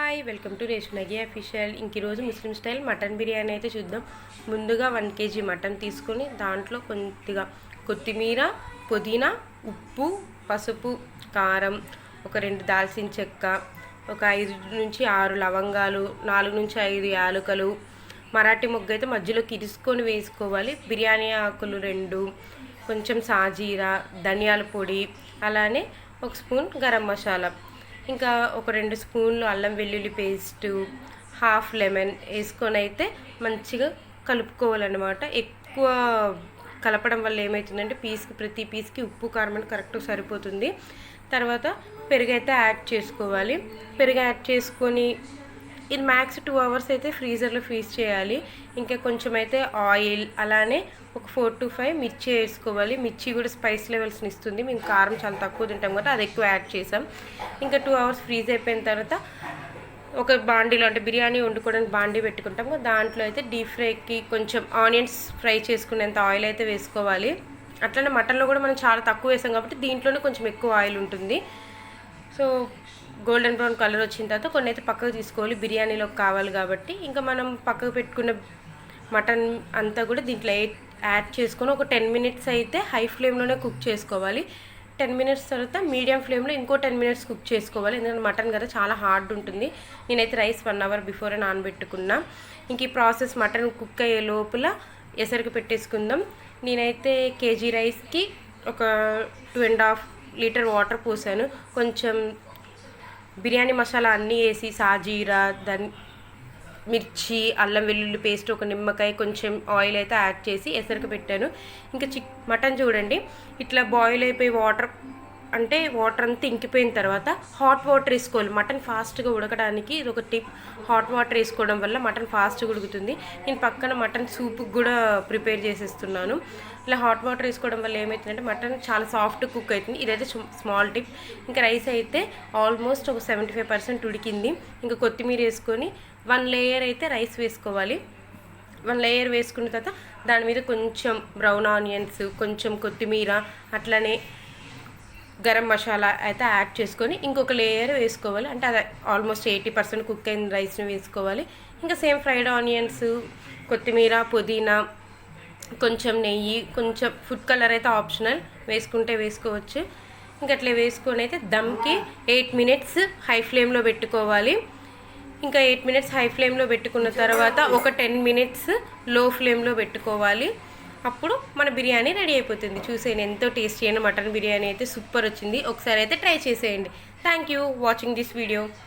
Hi welcome to రేష్మగి official. ఇంక ఈరోజు ముస్లిం స్టైల్ మటన్ బిర్యానీ అయితే చూద్దాం. ముందుగా 1 kg మటన్ తీసుకొని దాంట్లో కొద్దిగా కొత్తిమీర, పుదీనా, ఉప్పు, పసుపు, కారం, ఒక 2 దాల్చిన చెక్క, ఒక 5 నుంచి 6 లవంగాలు, 4 నుంచి 5 యాలకులు, మరాఠీ మొగ్గ అయితే మధ్యలో కిరుసుకొని వేసుకోవాలి. బిర్యానీ ఆకులు 2, కొంచెం సాజీరా, ధనియాల పొడి, అలానే 1 స్పూన్ గరం మసాలా, ఇంకా ఒక 2 స్పూన్లు అల్లం వెల్లుల్లి పేస్టు, హాఫ్ లెమన్ వేసుకొని అయితే మంచిగా కలుపుకోవాలన్నమాట. ఎక్కువ కలపడం వల్ల ఏమవుతుందంటే ప్రతి పీస్కి ఉప్పు కారం అంటే కరెక్ట్గా సరిపోతుంది. తర్వాత పెరుగు అయితే యాడ్ చేసుకోవాలి. పెరుగు యాడ్ చేసుకొని ఇది మ్యాక్స్ 2 hours అయితే ఫ్రీజర్లో ఫ్రీజ్ చేయాలి. ఇంకా కొంచెం అయితే ఆయిల్, అలానే ఒక 4 to 5 మిర్చి వేసుకోవాలి. మిర్చి కూడా స్పైస్ లెవెల్స్ని ఇస్తుంది. మేము కారం చాలా తక్కువ తింటాం కాబట్టి అది ఎక్కువ యాడ్ చేసాం. ఇంకా 2 hours ఫ్రీజ్ అయిపోయిన తర్వాత ఒక బాండీలో అంటే బిర్యానీ వండుకోవడానికి బాండీ పెట్టుకుంటాం. దాంట్లో అయితే డీప్ ఫ్రైకి కొంచెం ఆనియన్స్ ఫ్రై చేసుకునేంత ఆయిల్ అయితే వేసుకోవాలి. అట్లనే మటన్లో కూడా మనం చాలా తక్కువ వేసాం కాబట్టి దీంట్లోనే కొంచెం ఎక్కువ ఆయిల్ ఉంటుంది. సో గోల్డెన్ బ్రౌన్ కలర్ వచ్చిన తర్వాత కొన్ని అయితే పక్కకు తీసుకోవాలి, బిర్యానీలోకి కావాలి కాబట్టి. ఇంకా మనం పక్కకు పెట్టుకున్న మటన్ అంతా కూడా దీంట్లో యాడ్ చేసుకొని ఒక 10 minutes అయితే హై ఫ్లేమ్లోనే కుక్ చేసుకోవాలి. 10 minutes తర్వాత మీడియం ఫ్లేమ్లో ఇంకో 10 minutes కుక్ చేసుకోవాలి. ఎందుకంటే మటన్ కదా చాలా హార్డ్ ఉంటుంది. నేనైతే రైస్ 1 hour బిఫోరే నానబెట్టుకున్నా. ఇంక ఈ ప్రాసెస్ మటన్ కుక్ అయ్యే లోపల ఎసరికి పెట్టేసుకుందాం. నేనైతే kg రైస్కి ఒక 2.5 liter వాటర్ పోసాను. కొంచెం బిర్యానీ మసాలా అన్నీ వేసి సాజీరా, మిర్చి, అల్లం వెల్లుల్లి పేస్ట్, ఒక నిమ్మకాయ, కొంచెం ఆయిల్ అయితే యాడ్ చేసి ఎసరికి పెట్టాను. ఇంకా మటన్ చూడండి ఇట్లా బాయిల్ అయిపోయి వాటర్ అంతా ఇంకిపోయిన తర్వాత హాట్ వాటర్ వేసుకోవాలి. మటన్ ఫాస్ట్గా ఉడకడానికి ఇది ఒక టిప్. హాట్ వాటర్ వేసుకోవడం వల్ల మటన్ ఫాస్ట్గా ఉడుకుతుంది. నేను పక్కన మటన్ సూప్కి కూడా ప్రిపేర్ చేసేస్తున్నాను. ఇలా హాట్ వాటర్ వేసుకోవడం వల్ల ఏమవుతుందంటే మటన్ చాలా సాఫ్ట్ కుక్ అవుతుంది. ఇదైతే స్మాల్ టిప్. ఇంకా రైస్ అయితే ఆల్మోస్ట్ ఒక 75% ఉడికింది. ఇంకా కొత్తిమీర వేసుకొని 1 layer అయితే రైస్ వేసుకోవాలి. 1 layer వేసుకున్న తర్వాత దాని మీద కొంచెం బ్రౌన్ ఆనియన్స్, కొంచెం కొత్తిమీర, అట్లనే గరం మసాలా అయితే యాడ్ చేసుకొని ఇంకొక లేయర్ వేసుకోవాలి. అంటే అది ఆల్మోస్ట్ 80% కుక్ అయిన రైస్ని వేసుకోవాలి. ఇంకా సేమ్ ఫ్రైడ్ ఆనియన్స్, కొత్తిమీర, పుదీనా, కొంచెం నెయ్యి, కొంచెం ఫుడ్ కలర్ అయితే ఆప్షనల్, వేసుకుంటే వేసుకోవచ్చు. ఇంకా అట్లా వేసుకొని అయితే దమ్కి 8 minutes హై ఫ్లేమ్లో పెట్టుకోవాలి. ఇంకా 8 minutes హై ఫ్లేమ్లో పెట్టుకున్న తర్వాత ఒక 10 minutes లో ఫ్లేమ్లో పెట్టుకోవాలి. అప్పుడు మన బిర్యానీ రెడీ అయిపోతుంది. చూసేయండి ఎంతో టేస్టీ అయిన మటన్ బిర్యానీ అయితే సూపర్ వచ్చింది. ఒకసారి అయితే ట్రై చేసేయండి. Thank you watching this video.